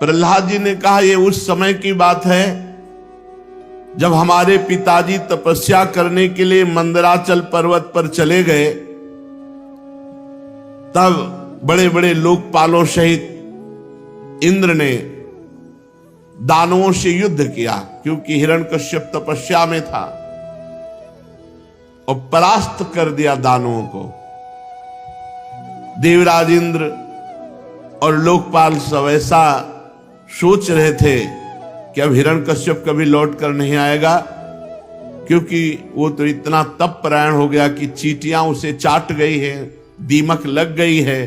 प्रहलाद जी ने कहा ये उस समय की बात है जब हमारे पिताजी तपस्या करने के लिए मंदराचल पर्वत पर चले गए, तब बड़े बड़े लोकपालों सहित इंद्र ने दानवों से युद्ध किया, क्योंकि हिरण्यकश्यप तपस्या में था, और परास्त कर दिया दानवों को। देवराज इंद्र और लोकपाल सब ऐसा सोच रहे थे कि अब हिरण्यकश्यप कभी लौट कर नहीं आएगा, क्योंकि वो तो इतना तपपरायण हो गया कि चींटियां उसे चाट गई है, दीमक लग गई है,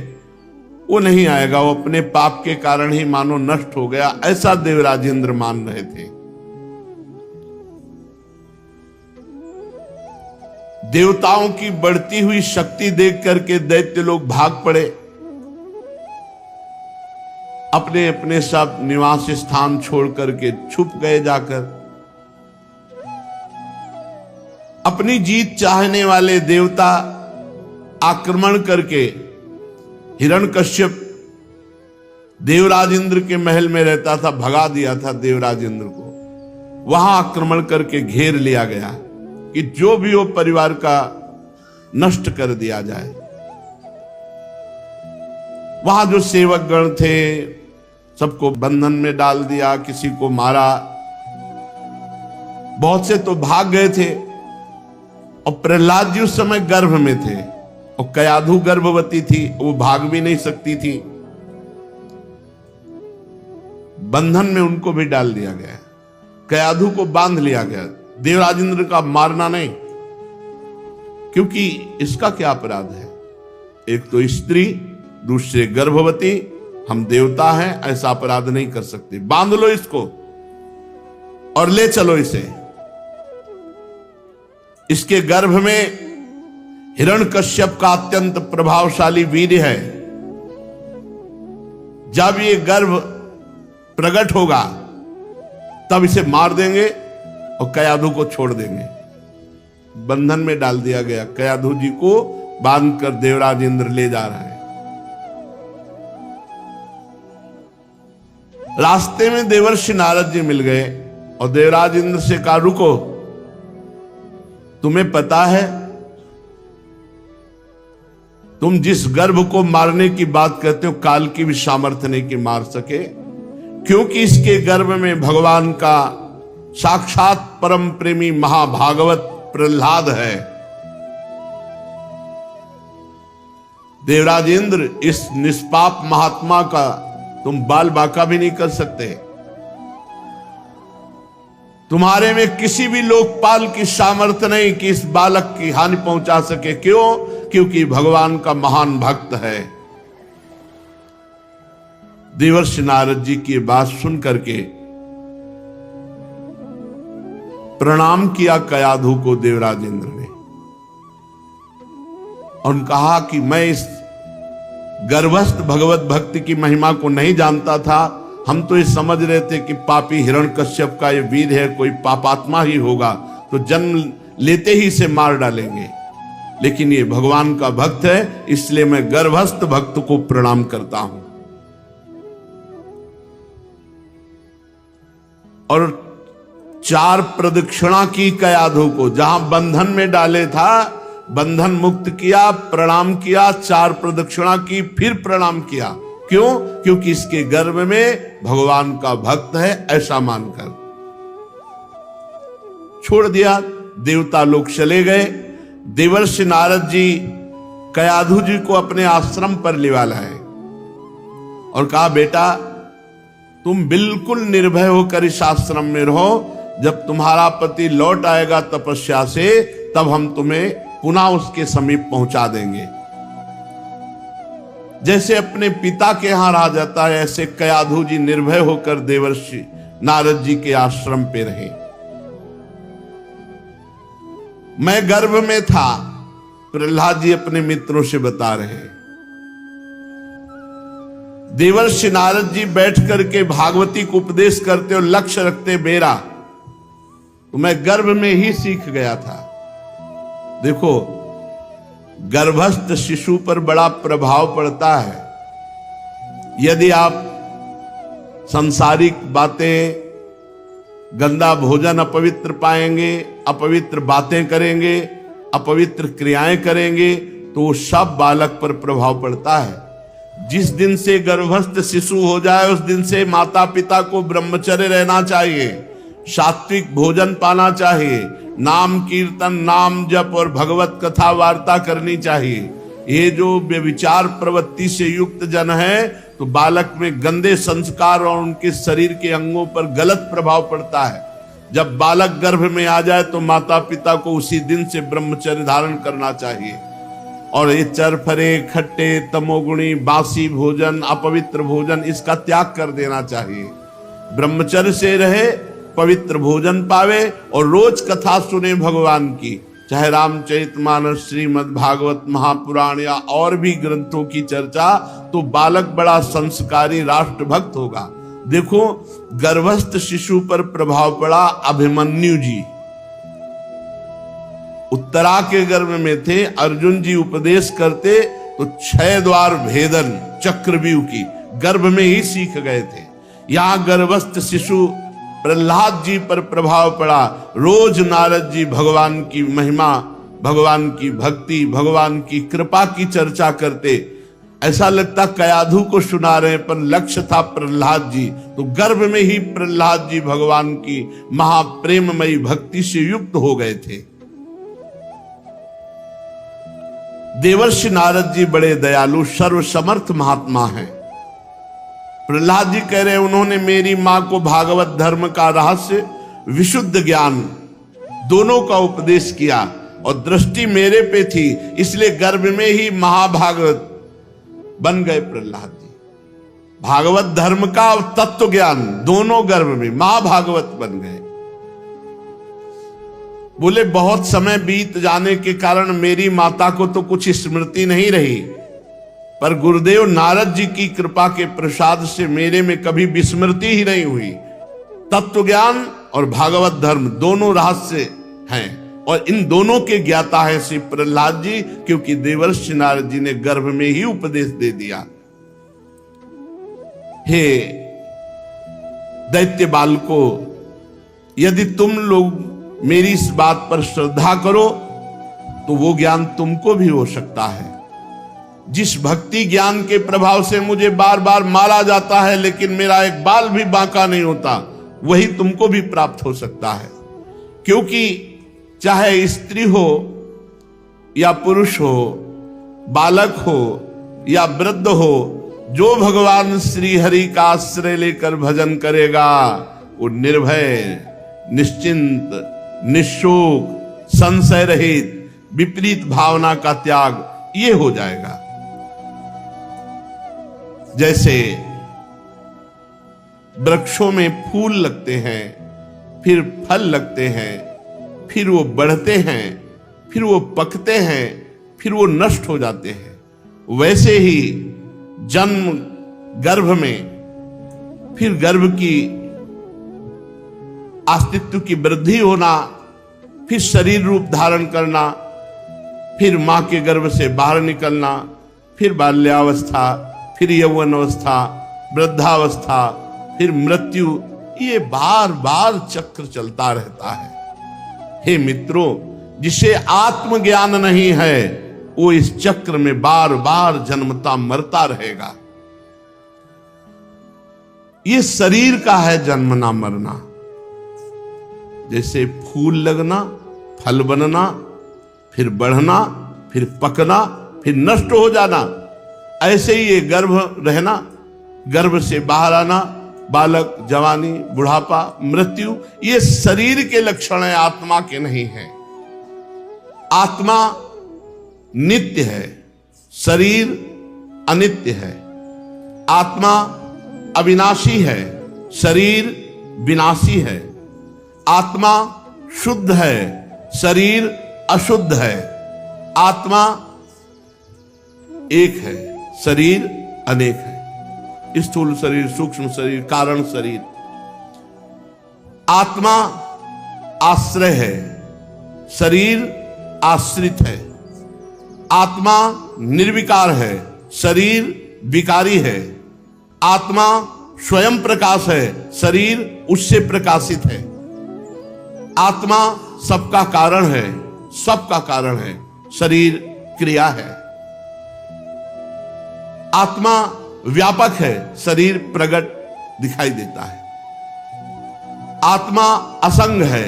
वो नहीं आएगा, वो अपने पाप के कारण ही मानो नष्ट हो गया, ऐसा देवराज इंद्र मान रहे थे। देवताओं की बढ़ती हुई शक्ति देख करके दैत्य लोग भाग पड़े, अपने अपने सब निवास स्थान छोड़ करके छुप गए जाकर। अपनी जीत चाहने वाले देवता आक्रमण करके हिरण्यकश्यप देवराज इंद्र के महल में रहता था, भगा दिया था देवराज इंद्र को। वहां आक्रमण करके घेर लिया गया कि जो भी हो परिवार का नष्ट कर दिया जाए। वहां जो सेवक गण थे सबको बंधन में डाल दिया, किसी को मारा, बहुत से तो भाग गए थे। और प्रहलाद जी उस समय गर्भ में थे और कयाधु गर्भवती थी, वो भाग भी नहीं सकती थी। बंधन में उनको भी डाल दिया गया, कयाधु को बांध लिया गया। देवराज इंद्र का मारना नहीं, क्योंकि इसका क्या अपराध है? एक तो स्त्री, दूसरे गर्भवती, हम देवता हैं, ऐसा अपराध नहीं कर सकते। बांध लो इसको और ले चलो इसे। इसके गर्भ में हिरण्यकश्यप का अत्यंत प्रभावशाली वीर्य है। जब ये गर्भ प्रकट होगा तब इसे मार देंगे और कयाधु को छोड़ देंगे। बंधन में डाल दिया गया, कयाधु जी को बांधकर देवराज इंद्र ले जा रहा है। रास्ते में देवर्षि नारद जी मिल गए और देवराज इंद्र से कहा, रुको, तुम्हें पता है तुम जिस गर्भ को मारने की बात करते हो काल की भी सामर्थ्य नहीं कि मार सके, क्योंकि इसके गर्भ में भगवान का साक्षात परम प्रेमी महाभागवत प्रहलाद है। देवराज इंद्र, इस निष्पाप महात्मा का तुम बाल बाका भी नहीं कर सकते। तुम्हारे में किसी भी लोकपाल की सामर्थ्य नहीं कि इस बालक की हानि पहुंचा सके। क्यों? क्योंकि भगवान का महान भक्त है। देवर्षि नारद जी की बात सुन करके प्रणाम किया कयाधु को देवराज इंद्र ने, और कहा कि मैं इस गर्भस्थ भगवत भक्ति की महिमा को नहीं जानता था। हम तो ये समझ रहे थे कि पापी हिरण्यकश्यप का ये वीर है, कोई पापात्मा ही होगा, तो जन्म लेते ही इसे मार डालेंगे। लेकिन ये भगवान का भक्त है, इसलिए मैं गर्भस्थ भक्त को प्रणाम करता हूं। और 4 प्रदक्षिणा की कयाधु को, जहां बंधन में डाले था, बंधन मुक्त किया, प्रणाम किया, 4 प्रदक्षिणा की, फिर प्रणाम किया। क्यों? क्योंकि इसके गर्भ में भगवान का भक्त है, ऐसा मानकर छोड़ दिया। देवता लोग चले गए। देवर्षि नारद जी कयाधु जी को अपने आश्रम पर लिवा लाए और कहा, बेटा तुम बिल्कुल निर्भय होकर इस आश्रम में रहो। जब तुम्हारा पति लौट आएगा तपस्या से, तब हम तुम्हें पुनः उसके समीप पहुंचा देंगे। जैसे अपने पिता के यहां रहा जाता है, ऐसे कयाधु जी निर्भय होकर देवर्षि नारद जी के आश्रम पे रहे। मैं गर्भ में था, प्रहलाद जी अपने मित्रों से बता रहे हैं। देवर्षि नारद जी बैठ करके भागवती को उपदेश करते और लक्ष्य रखते मेरा, तो मैं गर्भ में ही सीख गया था। देखो, गर्भस्थ शिशु पर बड़ा प्रभाव पड़ता है। यदि आप संसारिक बातें, गंदा भोजन अपवित्र पाएंगे, अपवित्र बातें करेंगे, अपवित्र क्रियाएं करेंगे, तो वो सब बालक पर प्रभाव पड़ता है। जिस दिन से गर्भस्थ शिशु हो जाए उस दिन से माता पिता को ब्रह्मचर्य रहना चाहिए, सात्विक भोजन पाना चाहिए, नाम कीर्तन, नाम जप और भगवत कथा वार्ता करनी चाहिए। ये जो व्यभिचार प्रवृत्ति से युक्त जन है तो बालक में गंदे संस्कार और उनके शरीर के अंगों पर गलत प्रभाव पड़ता है। जब बालक गर्भ में आ जाए तो माता पिता को उसी दिन से ब्रह्मचर्य धारण करना चाहिए और ये चरफरे, खट्टे, तमोगुणी, बासी भोजन, अपवित्र भोजन, इसका त्याग कर देना चाहिए। ब्रह्मचर्य से रहे, पवित्र भोजन पावे और रोज कथा सुने भगवान की, चाहे रामचरितमानस, श्रीमद् भागवत, महापुराण या और भी ग्रंथों की चर्चा, तो बालक बड़ा संस्कारी राष्ट्रभक्त होगा। देखो, गर्भस्थ शिशु पर प्रभाव पड़ा अभिमन्यु जी। उत्तरा के गर्भ में थे, अर्जुन जी उपदेश करते तो 6 द्वार भेदन चक्रव्यूह की गर्भ में ही सीख गए थे। यहां गर्भस्थ शिशु प्रहलाद जी पर प्रभाव पड़ा। रोज नारद जी भगवान की महिमा, भगवान की भक्ति, भगवान की कृपा की चर्चा करते, ऐसा लगता कयाधु को सुना रहे, पर लक्ष्य था प्रहलाद जी। तो गर्भ में ही प्रहलाद जी भगवान की महाप्रेममयी भक्ति से युक्त हो गए थे। देवर्षि नारद जी बड़े दयालु सर्वसमर्थ महात्मा हैं। प्रहलाद जी कह रहे हैं, उन्होंने मेरी मां को भागवत धर्म का रहस्य, विशुद्ध ज्ञान दोनों का उपदेश किया और दृष्टि मेरे पे थी, इसलिए गर्भ में ही महाभागवत बन गए प्रहलाद जी। भागवत धर्म का और तत्व ज्ञान दोनों गर्भ में महाभागवत बन गए। बोले बहुत समय बीत जाने के कारण मेरी माता को तो कुछ स्मृति नहीं रही, पर गुरुदेव नारद जी की कृपा के प्रसाद से मेरे में कभी विस्मृति ही नहीं हुई। तत्व ज्ञान और भागवत धर्म दोनों रहस्य हैं और इन दोनों के ज्ञाता है श्री प्रहलाद जी, क्योंकि देवर्षि नारद जी ने गर्भ में ही उपदेश दे दिया। हे दैत्य बालको, यदि तुम लोग मेरी इस बात पर श्रद्धा करो तो वो ज्ञान तुमको भी हो सकता है। जिस भक्ति ज्ञान के प्रभाव से मुझे बार बार मारा जाता है लेकिन मेरा एक बाल भी बांका नहीं होता, वही तुमको भी प्राप्त हो सकता है। क्योंकि चाहे स्त्री हो या पुरुष हो, बालक हो या वृद्ध हो, जो भगवान श्री हरि का आश्रय लेकर भजन करेगा वो निर्भय, निश्चिंत, निशोक, संशय रहित, विपरीत भावना का त्याग ये हो जाएगा। जैसे वृक्षों में फूल लगते हैं, फिर फल लगते हैं, फिर वो बढ़ते हैं, फिर वो पकते हैं, फिर वो नष्ट हो जाते हैं, वैसे ही जन्म गर्भ में, फिर गर्भ की अस्तित्व की वृद्धि होना, फिर शरीर रूप धारण करना, फिर मां के गर्भ से बाहर निकलना, फिर बाल्यावस्था, फिर यौवन अवस्था, वृद्धावस्था, फिर मृत्यु, ये बार बार चक्र चलता रहता है। हे मित्रों, जिसे आत्मज्ञान नहीं है वो इस चक्र में बार बार जन्मता मरता रहेगा। ये शरीर का है जन्मना मरना। जैसे फूल लगना, फल बनना, फिर बढ़ना, फिर पकना, फिर नष्ट हो जाना, ऐसे ही ये गर्भ रहना, गर्भ से बाहर आना, बालक, जवानी, बुढ़ापा, मृत्यु, ये शरीर के लक्षण है, आत्मा के नहीं है। आत्मा नित्य है, शरीर अनित्य है। आत्मा अविनाशी है, शरीर विनाशी है। आत्मा शुद्ध है, शरीर अशुद्ध है। आत्मा एक है, शरीर अनेक है। स्थूल शरीर, सूक्ष्म शरीर, कारण शरीर। आत्मा आश्रय है, शरीर आश्रित है। आत्मा निर्विकार है, शरीर विकारी है। आत्मा स्वयं प्रकाश है, शरीर उससे प्रकाशित है। आत्मा सबका कारण है, सबका कारण है, शरीर क्रिया है। आत्मा व्यापक है, शरीर प्रकट दिखाई देता है। आत्मा असंग है,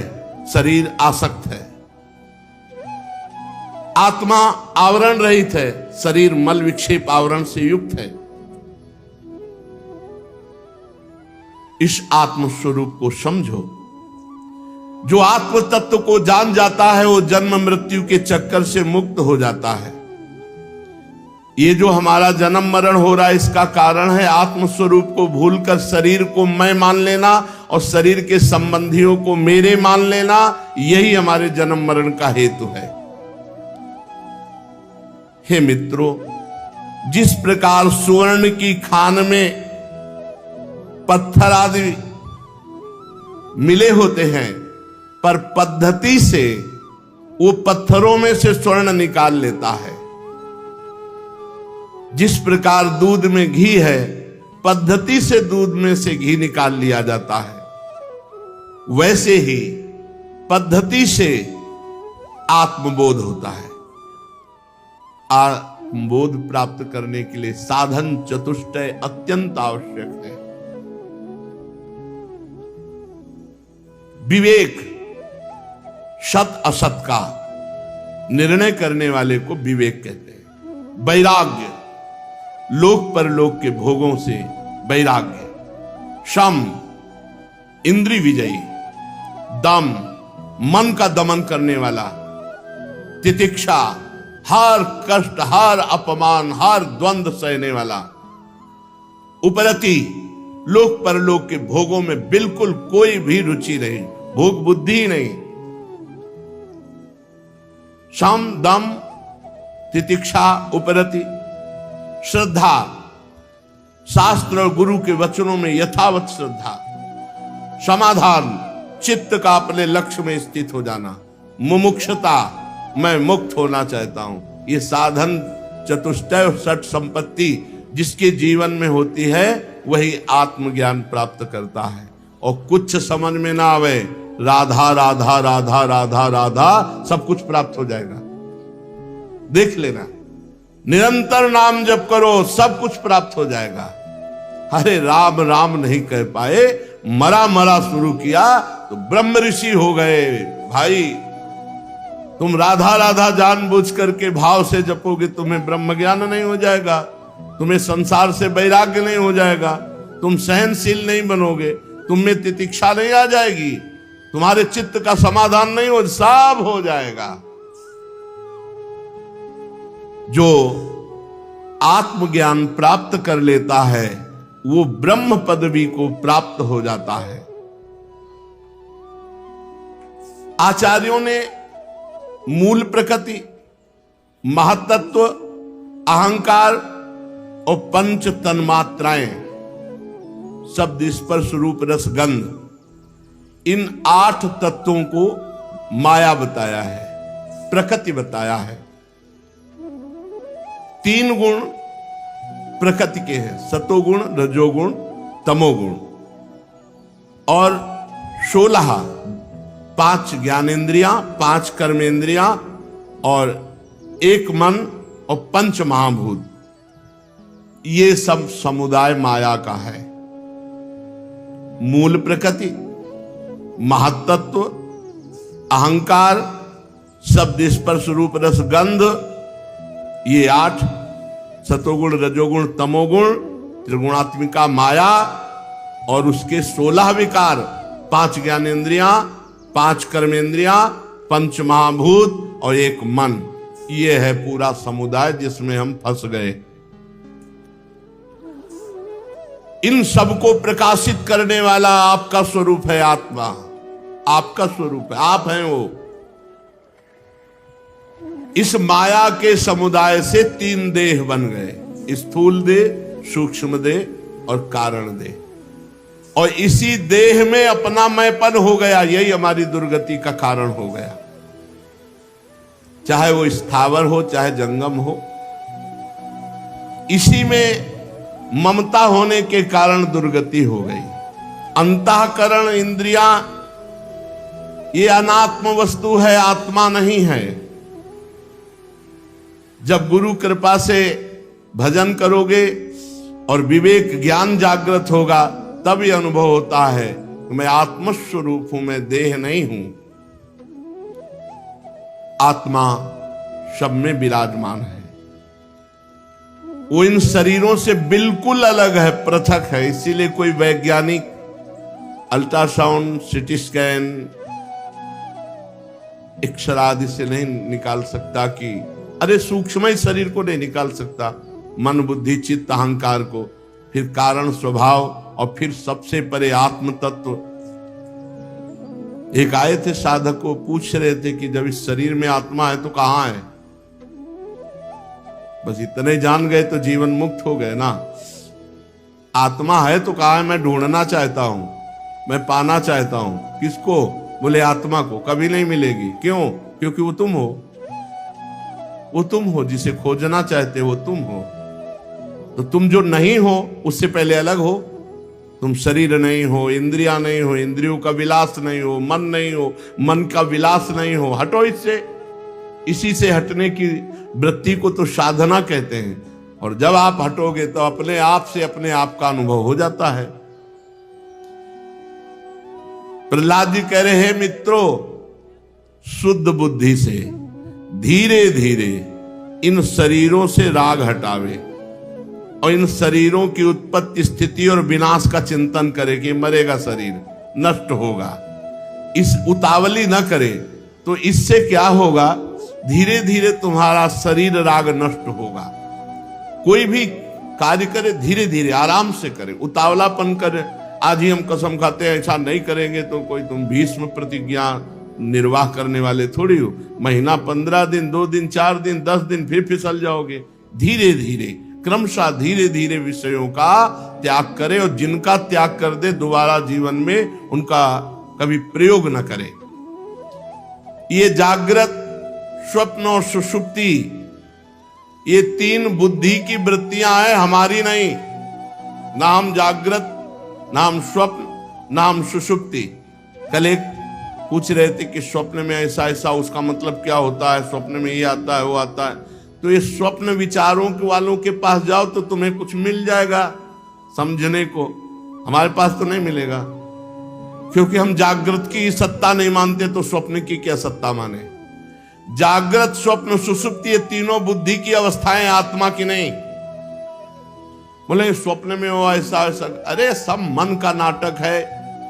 शरीर आसक्त है। आत्मा आवरण रहित है, शरीर मल विक्षेप आवरण से युक्त है। इस आत्म स्वरूप को समझो। जो आत्म तत्व को जान जाता है वो जन्म मृत्यु के चक्कर से मुक्त हो जाता है। ये जो हमारा जन्म मरण हो रहा है इसका कारण है आत्म स्वरूप को भूलकर शरीर को मैं मान लेना और शरीर के संबंधियों को मेरे मान लेना। यही हमारे जन्म मरण का हेतु है। हे मित्रों, जिस प्रकार स्वर्ण की खान में पत्थर आदि मिले होते हैं, पर पद्धति से वो पत्थरों में से स्वर्ण निकाल लेता है। जिस प्रकार दूध में घी है, पद्धति से दूध में से घी निकाल लिया जाता है, वैसे ही पद्धति से आत्मबोध होता है। आत्मबोध प्राप्त करने के लिए साधन चतुष्टय अत्यंत आवश्यक है। विवेक, सत असत का निर्णय करने वाले को विवेक कहते हैं। वैराग्य, लोक परलोक के भोगों से वैराग्य। शम, इंद्रिय विजयी। दम, मन का दमन करने वाला। तितिक्षा, हर कष्ट, हर अपमान, हर द्वंद्व सहने वाला। उपरति, लोक परलोक के भोगों में बिल्कुल कोई भी रुचि नहीं, भोग बुद्धि नहीं। शम, दम, तितिक्षा, उपरति। श्रद्धा, शास्त्र और गुरु के वचनों में यथावत श्रद्धा। समाधान, चित्त का अपने लक्ष्य में स्थित हो जाना। मुमुक्षता, मैं मुक्त होना चाहता हूं। ये साधन चतुष्टय और षट संपत्ति जिसके जीवन में होती है वही आत्मज्ञान प्राप्त करता है। और कुछ समझ में ना आवे, राधा राधा राधा राधा राधा सब कुछ प्राप्त हो जाएगा। देख लेना, निरंतर नाम जप करो, सब कुछ प्राप्त हो जाएगा। अरे राम राम नहीं कह पाए, मरा मरा शुरू किया तो ब्रह्म ऋषि हो गए। भाई, तुम राधा राधा जानबूझ करके भाव से जपोगे, तुम्हें ब्रह्म ज्ञान नहीं हो जाएगा, तुम्हें संसार से वैराग्य नहीं हो जाएगा, तुम सहनशील नहीं बनोगे, तुम में तितिक्षा नहीं आ जाएगी, तुम्हारे चित्त का समाधान नहीं हो, सब हो जाएगा। जो आत्मज्ञान प्राप्त कर लेता है वो ब्रह्म पदवी को प्राप्त हो जाता है। आचार्यों ने मूल प्रकृति, महत्त्व, अहंकार और पंच तन्मात्राएं, शब्द, स्पर्श, रूप, रस, गंध, इन 8 तत्वों को माया बताया है, प्रकृति बताया है। 3 गुण प्रकृति के हैं, सतोगुण, रजोगुण, तमोगुण। और 16, 5 ज्ञानेंद्रियां, 5 कर्मेंद्रियां और 1 मन और 5 महाभूत। ये सब समुदाय माया का है। मूल प्रकृति, महत्त्व, अहंकार, शब्द, स्पर्श, रूप, रस, गंध, ये 8, सतोगुण, रजोगुण, तमोगुण, त्रिगुणात्मिका माया और उसके 16 विकार, 5 ज्ञानेंद्रियां, 5 कर्मेंद्रियां, 5 महाभूत और 1 मन। ये है पूरा समुदाय जिसमें हम फंस गए। इन सबको प्रकाशित करने वाला आपका स्वरूप है आत्मा, आपका स्वरूप है, आप हैं वो। इस माया के समुदाय से 3 देह बन गए, स्थूल देह, सूक्ष्म देह और कारण देह। और इसी देह में अपना मैंपन हो गया, यही हमारी दुर्गति का कारण हो गया। चाहे वो स्थावर हो चाहे जंगम हो, इसी में ममता होने के कारण दुर्गति हो गई। अंतःकरण इंद्रियां ये अनात्म वस्तु है, आत्मा नहीं है। जब गुरु कृपा से भजन करोगे और विवेक ज्ञान जागृत होगा, तब ये अनुभव होता है कि मैं आत्मस्वरूप हूं, मैं देह नहीं हूं। आत्मा सब में विराजमान है, वो इन शरीरों से बिल्कुल अलग है, पृथक है। इसीलिए कोई वैज्ञानिक अल्ट्रासाउंड, सिटी स्कैन, एक्सरे आदि से नहीं निकाल सकता कि अरे सूक्ष्म ही शरीर को नहीं निकाल सकता, मन बुद्धि चित्त अहंकार को, फिर कारण स्वभाव और फिर सबसे परे आत्म तत्व। एक आए थे साधक को पूछ रहे थे कि जब इस शरीर में आत्मा है तो कहां है? बस इतने जान गए तो जीवन मुक्त हो गए ना। आत्मा है तो कहा है? मैं ढूंढना चाहता हूं, मैं पाना चाहता हूं। किसको? बोले आत्मा को। कभी नहीं मिलेगी। क्यों? क्योंकि वो तुम हो, वो तुम हो, जिसे खोजना चाहते हो तुम हो। तो तुम जो नहीं हो उससे पहले अलग हो। तुम शरीर नहीं हो, इंद्रियां नहीं हो, इंद्रियों का विलास नहीं हो, मन नहीं हो, मन का विलास नहीं हो। हटो इससे। इसी से हटने की वृत्ति को तो साधना कहते हैं। और जब आप हटोगे तो अपने आप से अपने आप का अनुभव हो जाता है। प्रहलाद जी कह रहे हैं, मित्रों शुद्ध बुद्धि से धीरे धीरे इन शरीरों से राग हटावे और इन शरीरों की उत्पत्ति, स्थिति और विनाश का चिंतन करे कि मरेगा शरीर, नष्ट होगा। इस उतावली न करे तो इससे क्या होगा, धीरे धीरे तुम्हारा शरीर राग नष्ट होगा। कोई भी कार्य करे धीरे धीरे आराम से करे, उतावलापन करे। आज ही हम कसम खाते हैं ऐसा नहीं करेंगे तो कोई तुम भीष्म प्रतिज्ञा निर्वाह करने वाले थोड़ी हो। महीना 15 दिन, 2 दिन, 4 दिन, 10 दिन फिर फिसल जाओगे। धीरे धीरे क्रमशः धीरे धीरे विषयों का त्याग करे और जिनका त्याग कर दे दोबारा जीवन में उनका कभी प्रयोग न करे। ये जागृत, स्वप्न और सुषुप्ति, ये 3 बुद्धि की वृत्तियां हैं, हमारी नहीं। ना हम जागृत, ना हम स्वप्न, ना हम सुषुप्ति। कल एक पूछ रहे थे कि स्वप्न में ऐसा ऐसा, उसका मतलब क्या होता है? स्वप्न में ये आता है, वो आता है। तो ये स्वप्न विचारों के वालों के पास जाओ तो तुम्हें कुछ मिल जाएगा समझने को। हमारे पास तो नहीं मिलेगा, क्योंकि हम जागृत की सत्ता नहीं मानते, तो स्वप्न की क्या सत्ता माने? जागृत, स्वप्न, सुषुप्ति, ये तीनों बुद्धि की अवस्थाएं, आत्मा की नहीं। बोले स्वप्न में वो ऐसा ऐसा, अरे सब मन का नाटक है।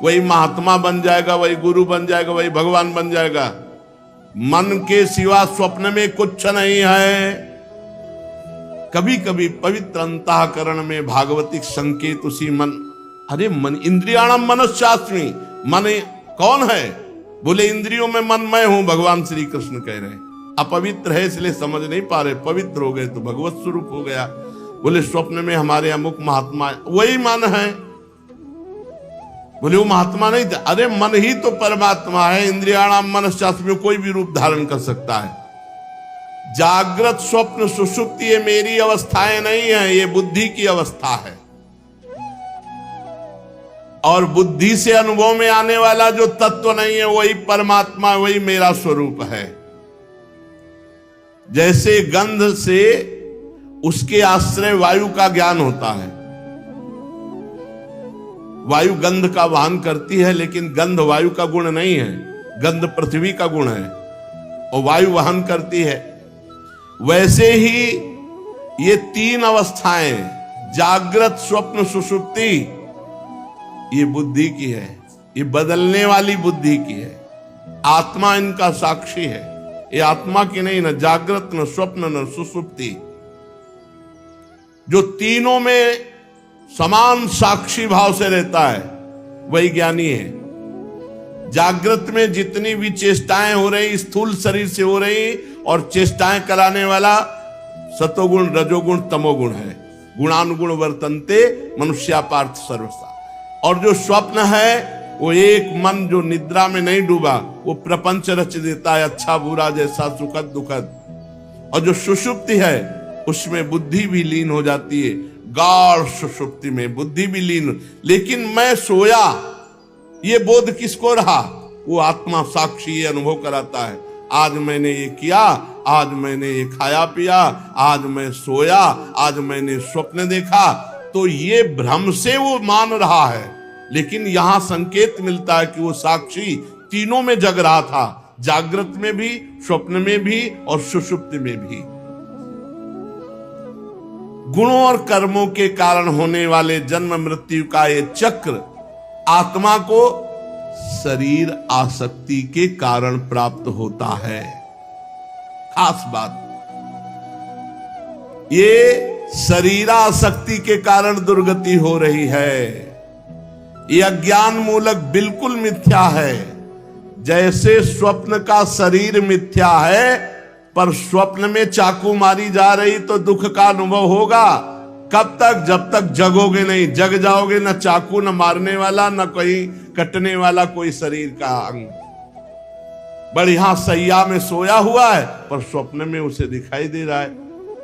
वही महात्मा बन जाएगा, वही गुरु बन जाएगा, वही भगवान बन जाएगा। मन के सिवा स्वप्न में कुछ नहीं है। कभी कभी पवित्र अंतःकरण में भागवतिक संकेत उसी मन, अरे मन इंद्रियाणाम मनश्चास्मि, मन कौन है? बोले इंद्रियों में मन मैं हूं, भगवान श्री कृष्ण कह रहे हैं। अपवित्र है इसलिए समझ नहीं पा रहे, पवित्र हो गए तो भगवत स्वरूप हो गया। बोले स्वप्न में हमारे अमुक महात्मा, वही मन है। बोले वो महात्मा नहीं थे, अरे मन ही तो परमात्मा है। इंद्रियाणाम मनश्चास्मि, कोई भी रूप धारण कर सकता है। जागृत, स्वप्न, सुषुप्ति ये मेरी अवस्थाएं नहीं है, ये बुद्धि की अवस्था है। और बुद्धि से अनुभव में आने वाला जो तत्व नहीं है वही परमात्मा, वही मेरा स्वरूप है। जैसे गंध से उसके आश्रय वायु का ज्ञान होता है। वायु गंध का वहन करती है, लेकिन गंध वायु का गुण नहीं है, गंध पृथ्वी का गुण है और वायु वहन करती है। वैसे ही ये 3 अवस्थाएं, जागृत, स्वप्न, सुषुप्ति, ये बुद्धि की है, ये बदलने वाली बुद्धि की है। आत्मा इनका साक्षी है। ये आत्मा की नहीं, न जागृत, न स्वप्न, न सुषुप्ति। जो तीनों में समान साक्षी भाव से रहता है वही ज्ञानी है। जागृत में जितनी भी चेष्टाएं हो रही, स्थूल शरीर से हो रही, और चेष्टाएं कराने वाला सतोगुण, रजोगुण, तमोगुण है। गुणानुगुण वर्तन्ते मनुष्या पार्थ सर्वसा। और जो स्वप्न है वो एक मन जो निद्रा में नहीं डूबा, वो प्रपंच रच देता है, अच्छा बुरा, जैसा सुखद दुखद। और जो सुषुप्ति है उसमें बुद्धि भी लीन हो जाती है, गाढ़ सुषुप्ति में बुद्धि भी लीन। लेकिन मैं सोया, ये बोध किसको रहा? वो आत्मा साक्षी ये अनुभव कराता है, आज मैंने ये किया, आज मैंने ये खाया पिया, आज मैं सोया, आज मैंने स्वप्न देखा। तो ये भ्रम से वो मान रहा है, लेकिन यहां संकेत मिलता है कि वो साक्षी तीनों में जग रहा था, जागृत में भी, स्वप्न में भी और सुषुप्ति में भी। गुणों और कर्मों के कारण होने वाले जन्म मृत्यु का ये चक्र आत्मा को शरीर आसक्ति के कारण प्राप्त होता है। खास बात, ये शरीर आसक्ति के कारण दुर्गति हो रही है। ये अज्ञान मूलक बिल्कुल मिथ्या है। जैसे स्वप्न का शरीर मिथ्या है, पर स्वप्न में चाकू मारी जा रही तो दुख का अनुभव होगा। कब तक? जब तक जगोगे नहीं। जग जाओगे न चाकू, न मारने वाला, न कोई कटने वाला कोई शरीर का अंग। बढ़िया सैया में सोया हुआ है, पर स्वप्न में उसे दिखाई दे रहा है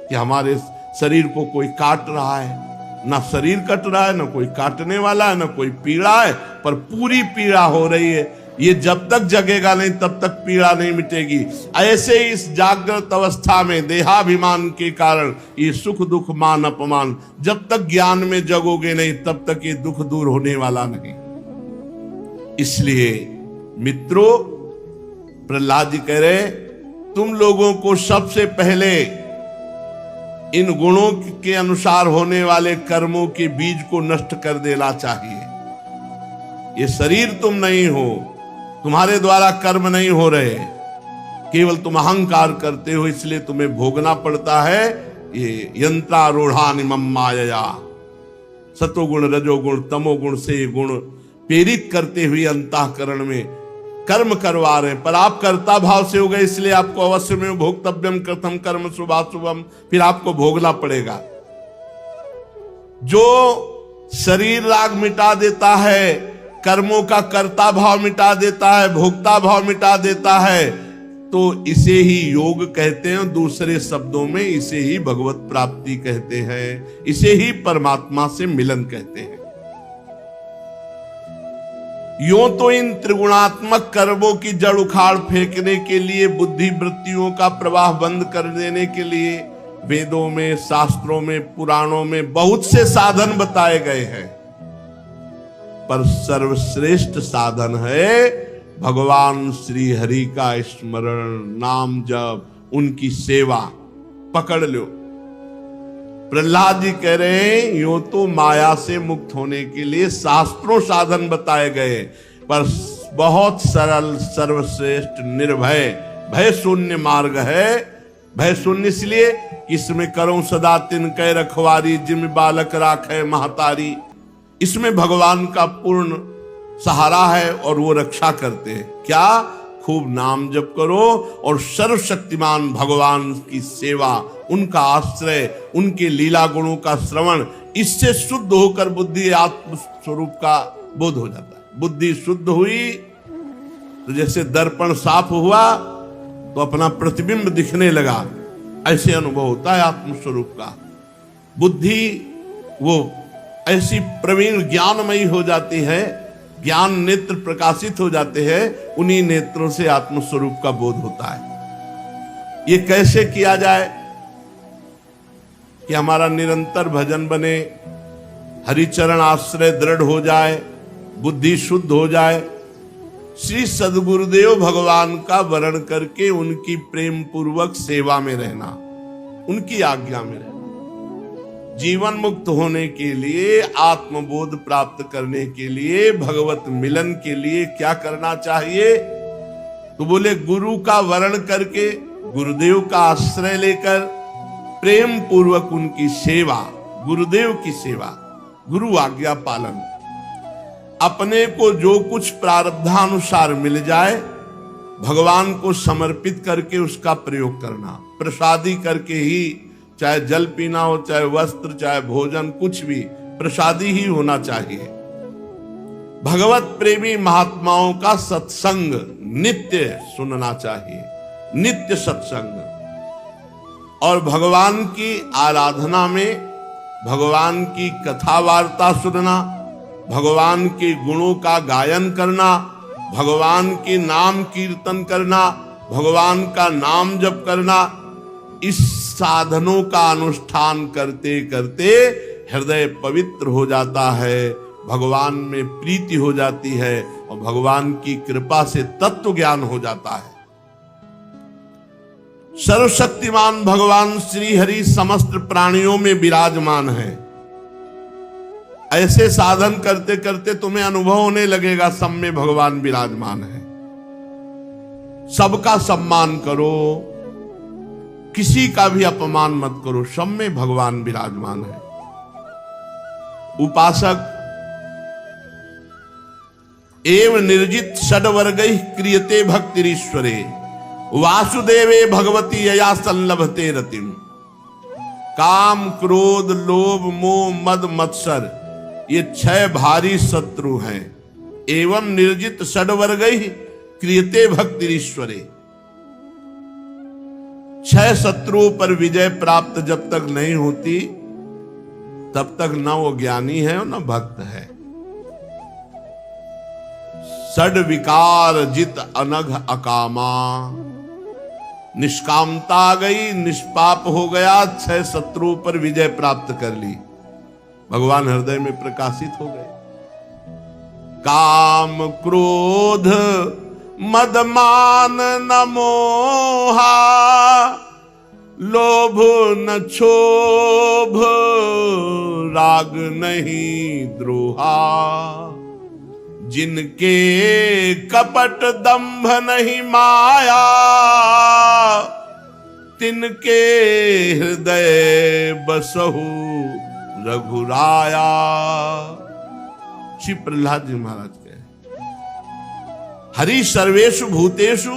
कि हमारे शरीर को कोई काट रहा है। ना शरीर कट रहा है, ना कोई काटने वाला है, ना कोई पीड़ा है, पर पूरी पीड़ा हो रही है। ये जब तक जगेगा नहीं तब तक पीड़ा नहीं मिटेगी। ऐसे इस जागृत अवस्था में देहाभिमान के कारण ये सुख दुख मान अपमान, जब तक ज्ञान में जगोगे नहीं तब तक ये दुख दूर होने वाला नहीं। इसलिए मित्रों, प्रहलाद जी कह रहे, तुम लोगों को सबसे पहले इन गुणों के अनुसार होने वाले कर्मों के बीज को नष्ट कर देना चाहिए। ये शरीर तुम नहीं हो, तुम्हारे द्वारा कर्म नहीं हो रहे, केवल तुम अहंकार करते हो, इसलिए तुम्हें भोगना पड़ता है ये यंत्रारूढ़ानि मम मायया। सतोगुण रजोगुण तमोगुण से गुण प्रेरित करते हुए अंतःकरण में कर्म करवा रहे हैं, पर आप कर्ता भाव से हो गए, इसलिए आपको अवश्य में भोक्तव्यम कृतम कर्म शुभाशुभम, फिर आपको भोगना पड़ेगा। जो शरीर राग मिटा देता है, कर्मों का कर्ता भाव मिटा देता है, भोक्ता भाव मिटा देता है, तो इसे ही योग कहते हैं। दूसरे शब्दों में इसे ही भगवत प्राप्ति कहते हैं, इसे ही परमात्मा से मिलन कहते हैं। यूं तो इन त्रिगुणात्मक कर्मों की जड़ उखाड़ फेंकने के लिए, बुद्धि वृत्तियों का प्रवाह बंद कर देने के लिए वेदों में, शास्त्रों में, पुराणों में बहुत से साधन बताए गए हैं, पर सर्वश्रेष्ठ साधन है भगवान श्री हरि का स्मरण, नाम जप, उनकी सेवा। पकड़ लो। प्रहलाद जी कह रहे हैं, यूं तो माया से मुक्त होने के लिए शास्त्रों साधन बताए गए, पर बहुत सरल, सर्वश्रेष्ठ, निर्भय, भय शून्य मार्ग है। भय शून्य इसलिए, इसमें करो सदा तिनकै रखवारी, जिम बालक राखे महतारी। इसमें भगवान का पूर्ण सहारा है और वो रक्षा करते हैं। क्या? खूब नाम जप करो और सर्वशक्तिमान भगवान की सेवा, उनका आश्रय, उनके लीला गुणों का श्रवण, इससे शुद्ध होकर बुद्धि आत्म स्वरूप का बोध हो जाता है। बुद्धि शुद्ध हुई तो जैसे दर्पण साफ हुआ तो अपना प्रतिबिंब दिखने लगा, ऐसे अनुभव होता है आत्मस्वरूप का। बुद्धि वो ऐसी प्रवीण ज्ञानमयी हो जाती है, ज्ञान नेत्र प्रकाशित हो जाते हैं, उन्हीं नेत्रों से आत्मस्वरूप का बोध होता है। ये कैसे किया जाए कि हमारा निरंतर भजन बने, हरिचरण आश्रय दृढ़ हो जाए, बुद्धि शुद्ध हो जाए। श्री सद्गुरुदेव भगवान का वरण करके उनकी प्रेम पूर्वक सेवा में रहना, उनकी आज्ञा में रहना। जीवन मुक्त होने के लिए, आत्मबोध प्राप्त करने के लिए, भगवत मिलन के लिए क्या करना चाहिए? तो बोले गुरु का वरण करके, गुरुदेव का आश्रय लेकर प्रेम पूर्वक उनकी सेवा, गुरुदेव की सेवा, गुरु आज्ञा पालन। अपने को जो कुछ प्रारब्धानुसार मिल जाए भगवान को समर्पित करके उसका प्रयोग करना। प्रसादी करके ही, चाहे जल पीना हो, चाहे वस्त्र, चाहे भोजन, कुछ भी प्रसादी ही होना चाहिए। भगवत प्रेमी महात्माओं का सत्संग नित्य सुनना चाहिए, नित्य सत्संग। और भगवान की आराधना में भगवान की कथा वार्ता सुनना, भगवान के गुणों का गायन करना, भगवान के नाम कीर्तन करना, भगवान का नाम जप करना, इस साधनों का अनुष्ठान करते करते हृदय पवित्र हो जाता है, भगवान में प्रीति हो जाती है और भगवान की कृपा से तत्व ज्ञान हो जाता है। सर्वशक्तिमान भगवान श्री हरि समस्त प्राणियों में विराजमान है। ऐसे साधन करते करते तुम्हें अनुभव होने लगेगा सब में भगवान विराजमान है। सबका सम्मान करो, किसी का भी अपमान मत करो, सब में भगवान विराजमान है। उपासक एवं निर्जित षड्वर्गैः क्रियते भक्तिरीश्वरे वासुदेवे भगवती यया संलभते रतिम। काम, क्रोध, लोभ, मोह, मद, मत्सर ये 6 भारी शत्रु हैं। एवं निर्जित षड्वर्गैः क्रियते भक्तिरीश्वरे। 6 शत्रुओं पर विजय प्राप्त जब तक नहीं होती तब तक न वो ज्ञानी है और न भक्त है। षड विकार जित अनघ अकामा। निष्कामता आ गई, निष्पाप हो गया, 6 शत्रुओं पर विजय प्राप्त कर ली, भगवान हृदय में प्रकाशित हो गए। काम, क्रोध, मद, मान, न मोहा, लोभ न क्षोभ, राग नहीं द्रोहा। जिनके कपट दंभ नहीं माया, तिनके हृदय बसहु रघुराया। श्री प्रहलाद जी महाराज के हरि सर्वेषु भूतेषु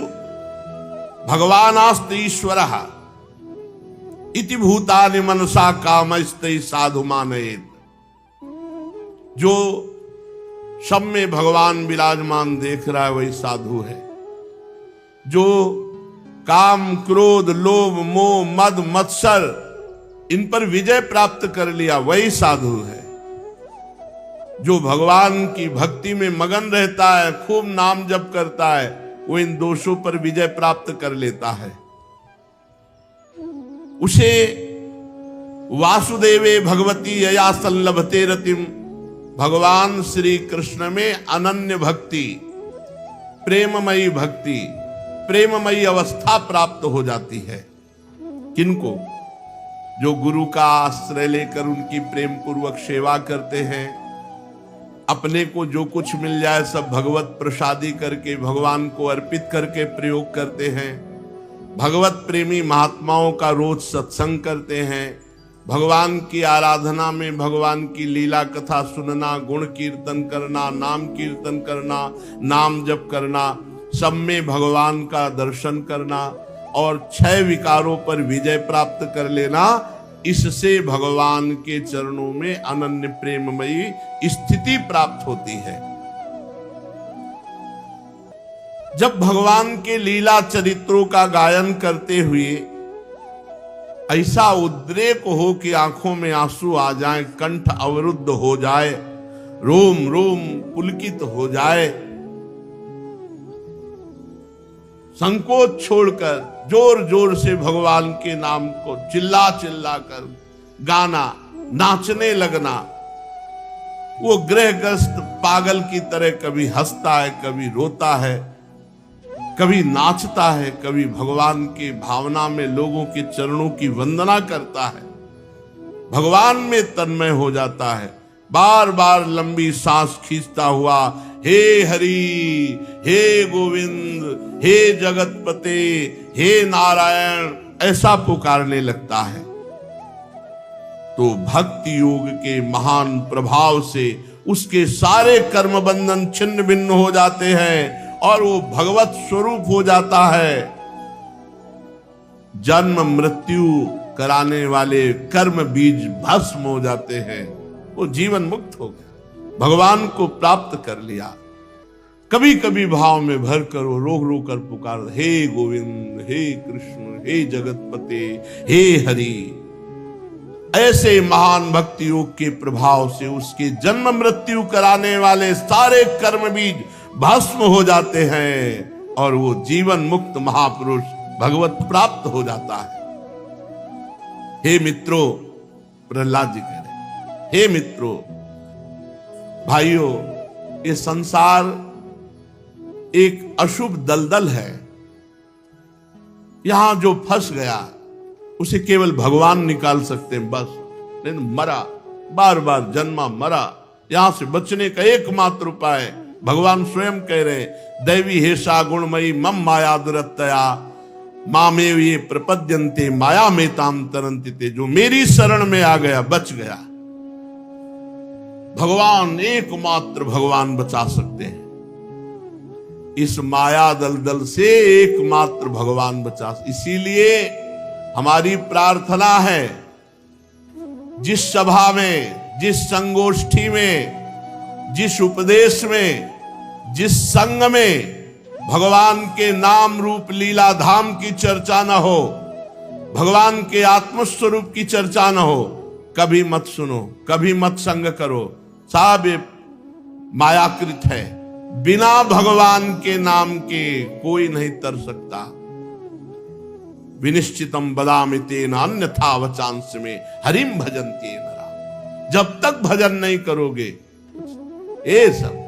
भगवानास्त ईश्वरः इति भूतानि मनसा कामस्तै साधु मानयेत्। जो सब में भगवान विराजमान देख रहा है वही साधु है। जो काम, क्रोध, लोभ, मोह, मद, मत्सर इन पर विजय प्राप्त कर लिया वही साधु है। जो भगवान की भक्ति में मगन रहता है, खूब नाम जप करता है, वो इन दोषों पर विजय प्राप्त कर लेता है। उसे वासुदेवे भगवती यया संलभते रतिम। भगवान श्री कृष्ण में अनन्य भक्ति, प्रेममयी भक्ति, प्रेममयी अवस्था प्राप्त हो जाती है। किनको? जो गुरु का आश्रय लेकर उनकी प्रेम पूर्वक सेवा करते हैं, अपने को जो कुछ मिल जाए सब भगवत प्रसादी करके भगवान को अर्पित करके प्रयोग करते हैं। भगवत प्रेमी महात्माओं का रोज सत्संग करते हैं। भगवान की आराधना में भगवान की लीला कथा सुनना, गुण कीर्तन करना, नाम कीर्तन करना, नाम जप करना, सब में भगवान का दर्शन करना और 6 विकारों पर विजय प्राप्त कर लेना, इससे भगवान के चरणों में अनन्य प्रेममयी स्थिति प्राप्त होती है। जब भगवान के लीला चरित्रों का गायन करते हुए ऐसा उद्रेक हो कि आंखों में आंसू आ जाए, कंठ अवरुद्ध हो जाए, रोम रोम पुलकित हो जाए, संकोच छोड़कर जोर जोर से भगवान के नाम को चिल्ला चिल्ला कर गाना, नाचने लगना। वो ग्रहग्रस्त पागल की तरह कभी हंसता है, कभी रोता है, कभी नाचता है, कभी भगवान की भावना में लोगों के चरणों की वंदना करता है, भगवान में तन्मय हो जाता है। बार बार लंबी सांस खींचता हुआ हे हरि, हे गोविंद, हे जगतपते, हे नारायण ऐसा पुकारने लगता है। तो भक्ति योग के महान प्रभाव से उसके सारे कर्म बंधन छिन्न भिन्न हो जाते हैं और वो भगवत स्वरूप हो जाता है। जन्म मृत्यु कराने वाले कर्म बीज भस्म हो जाते हैं। वो जीवन मुक्त हो गया, भगवान को प्राप्त कर लिया। कभी कभी भाव में भर कर वो रो रो कर पुकार, हे गोविंद, हे कृष्ण, हे जगतपते, हे हरि। ऐसे महान भक्ति योग के प्रभाव से उसके जन्म मृत्यु कराने वाले सारे कर्म बीज भस्म हो जाते हैं और वो जीवन मुक्त महापुरुष भगवत प्राप्त हो जाता है। हे मित्रों, प्रहलाद जी कह रहे, हे मित्रों, भाइयों, ये संसार एक अशुभ दलदल है। यहां जो फंस गया उसे केवल भगवान निकाल सकते हैं, बस। नहीं मरा, बार बार जन्मा मरा। यहां से बचने का एकमात्र उपाय भगवान स्वयं कह रहे, दैवी हेषा गुणमयी मम माया दुरत्तया मामेव ये प्रपद्यन्ते माया में ताम तरन्ति ते। जो मेरी शरण में आ गया बच गया। भगवान, एकमात्र भगवान बचा सकते हैं। इस माया दलदल से एकमात्र भगवान बचा। इसीलिए हमारी प्रार्थना है, जिस सभा में, जिस संगोष्ठी में, जिस उपदेश में, जिस संग में भगवान के नाम रूप लीला धाम की चर्चा न हो, भगवान के आत्मस्वरूप की चर्चा न हो, कभी मत सुनो, कभी मत संग करो। सब मायाकृत है। बिना भगवान के नाम के कोई नहीं तर सकता। विनिश्चितम बदामि तेन अन्यथा वचांस में हरिम भजन्ते नरा। जब तक भजन नहीं करोगे, ये सब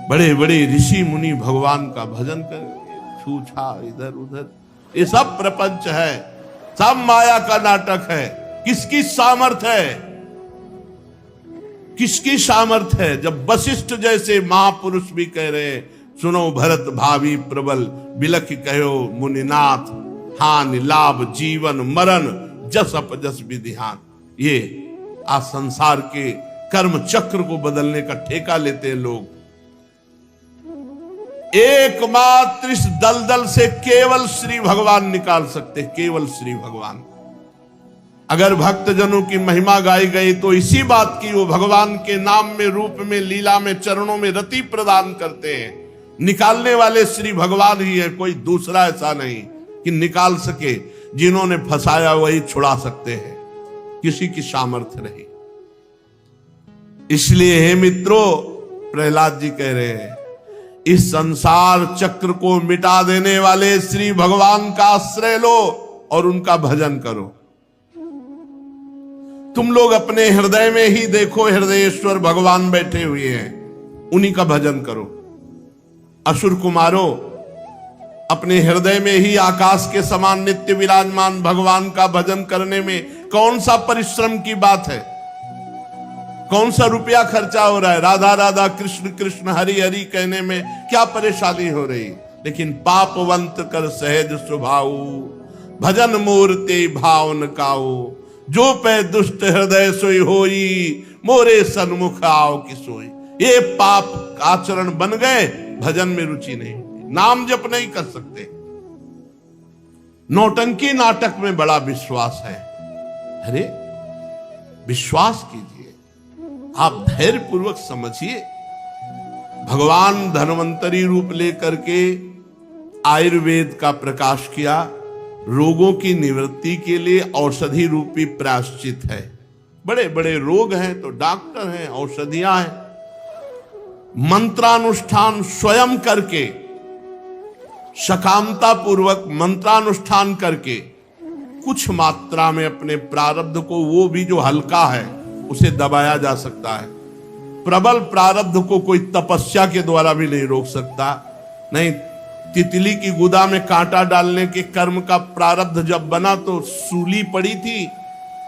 बड़े बड़े ऋषि मुनि भगवान का भजन करेंगे, छूछा इधर उधर, ये सब प्रपंच है, सब माया का नाटक है। किसकी सामर्थ्य है? किसकी सामर्थ्य है? जब वशिष्ठ जैसे महापुरुष भी कह रहे हैं, सुनो भरत भावी प्रबल बिलख कहो मुनिनाथ, हानि लाभ जीवन मरण जस अपजस विधिहान। ये आज संसार के कर्म चक्र को बदलने का ठेका लेते हैं लोग। एकमात्र इस दलदल से केवल श्री भगवान निकाल सकते, केवल श्री भगवान। अगर भक्तजनों की महिमा गाई गई तो इसी बात की, वो भगवान के नाम में, रूप में, लीला में, चरणों में रति प्रदान करते हैं। निकालने वाले श्री भगवान ही है, कोई दूसरा ऐसा नहीं कि निकाल सके। जिन्होंने फंसाया वही छुड़ा सकते हैं, किसी की सामर्थ्य नहीं। इसलिए हे मित्रों, प्रहलाद जी कह रहे हैं, इस संसार चक्र को मिटा देने वाले श्री भगवान का आश्रय लो और उनका भजन करो। तुम लोग अपने हृदय में ही देखो, हृदयेश्वर भगवान बैठे हुए हैं, उन्हीं का भजन करो। असुर कुमारों, अपने हृदय में ही आकाश के समान नित्य विराजमान भगवान का भजन करने में कौन सा परिश्रम की बात है? कौन सा रुपया खर्चा हो रहा है? राधा राधा कृष्ण कृष्ण हरि हरि कहने में क्या परेशानी हो रही? लेकिन पापवंत कर सहज स्वभाव, भजन मूर्ति भावन काओ। जो पे दुष्ट हृदय सोई होई, मोरे सन्मुख आओ की सोई। ये पाप आचरण बन गए, भजन में रुचि नहीं होती, नाम जप नहीं कर सकते। नौटंकी नाटक में बड़ा विश्वास है। अरे विश्वास कीजिए, आप धैर्य पूर्वक समझिए। भगवान धन्वंतरी रूप लेकर के आयुर्वेद का प्रकाश किया। रोगों की निवृत्ति के लिए औषधि रूपी प्रायश्चित है। बड़े बड़े रोग हैं तो डॉक्टर हैं, औषधियां हैं। मंत्रानुष्ठान स्वयं करके, सकामता पूर्वक मंत्रानुष्ठान करके कुछ मात्रा में अपने प्रारब्ध को, वो भी जो हल्का है, उसे दबाया जा सकता है। प्रबल प्रारब्ध को कोई तपस्या के द्वारा भी नहीं रोक सकता। नहीं, तितली की गुदा में कांटा डालने के कर्म का प्रारब्ध जब बना तो सूली पड़ी थी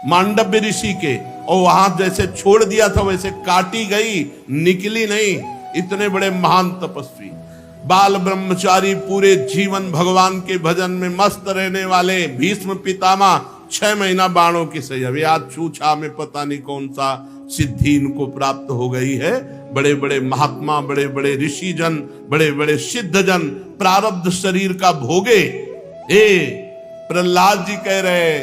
मांडव्य ऋषि के, और वहां जैसे छोड़ दिया था वैसे काटी गई, निकली नहीं। इतने बड़े महान तपस्वी, बाल ब्रह्मचारी, पूरे जीवन भगवान के भजन में मस्त रहने वाले भीष्म पितामह 6 महीना बाणों की सही। अभी आज छूछा में पता नहीं कौन सा सिद्धि इनको प्राप्त हो गई है। बड़े बड़े महात्मा, बड़े बड़े ऋषि जन, बड़े बड़े सिद्ध जन प्रारब्ध शरीर का भोगे। हे प्रहलाद जी कह रहे,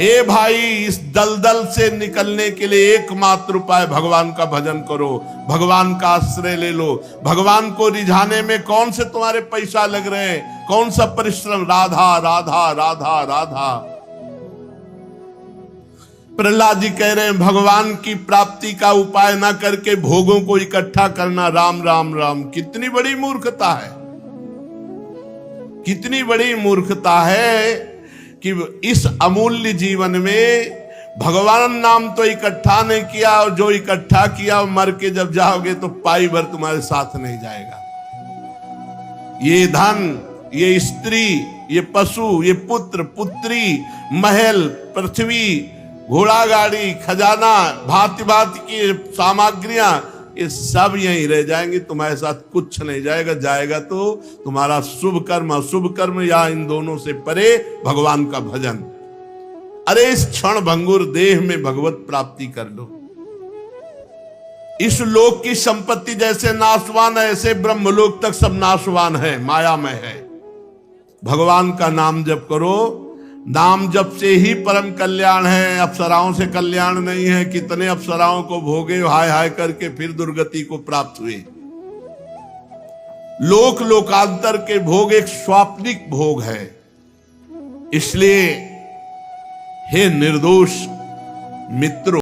हे भाई, इस दलदल से निकलने के लिए एकमात्र उपाय भगवान का भजन करो, भगवान का आश्रय ले लो। भगवान को रिझाने में कौन से तुम्हारे पैसा लग रहे हैं, कौन सा परिश्रम? राधा राधा राधा राधा। प्रहलाद जी कह रहे हैं भगवान की प्राप्ति का उपाय ना करके भोगों को इकट्ठा करना, राम राम राम। कितनी बड़ी मूर्खता है, कितनी बड़ी मूर्खता है कि इस अमूल्य जीवन में भगवान नाम तो इकट्ठा नहीं किया, और जो इकट्ठा किया मर के जब जाओगे तो पाई भर तुम्हारे साथ नहीं जाएगा। ये धन, ये स्त्री, ये पशु, ये पुत्र पुत्री, महल, पृथ्वी, घोड़ा गाड़ी, खजाना, भांति भांति की सामग्रियां, ये सब यहीं रह जाएंगे, तुम्हारे साथ कुछ नहीं जाएगा। जाएगा तो तुम्हारा शुभ कर्म, अशुभ कर्म, या इन दोनों से परे भगवान का भजन। अरे इस क्षण भंगुर देह में भगवत प्राप्ति कर लो। इस लोक की संपत्ति जैसे नाशवान है, ऐसे ब्रह्मलोक तक सब नाशवान है, मायामय है। भगवान का नाम जप करो, नाम जप से ही परम कल्याण है, अप्सराओं से कल्याण नहीं है। कितने अप्सराओं को भोगे हाय हाय करके फिर दुर्गति को प्राप्त हुए। लोक लोकांतर के भोग एक स्वाप्निक भोग है। इसलिए हे निर्दोष मित्रों,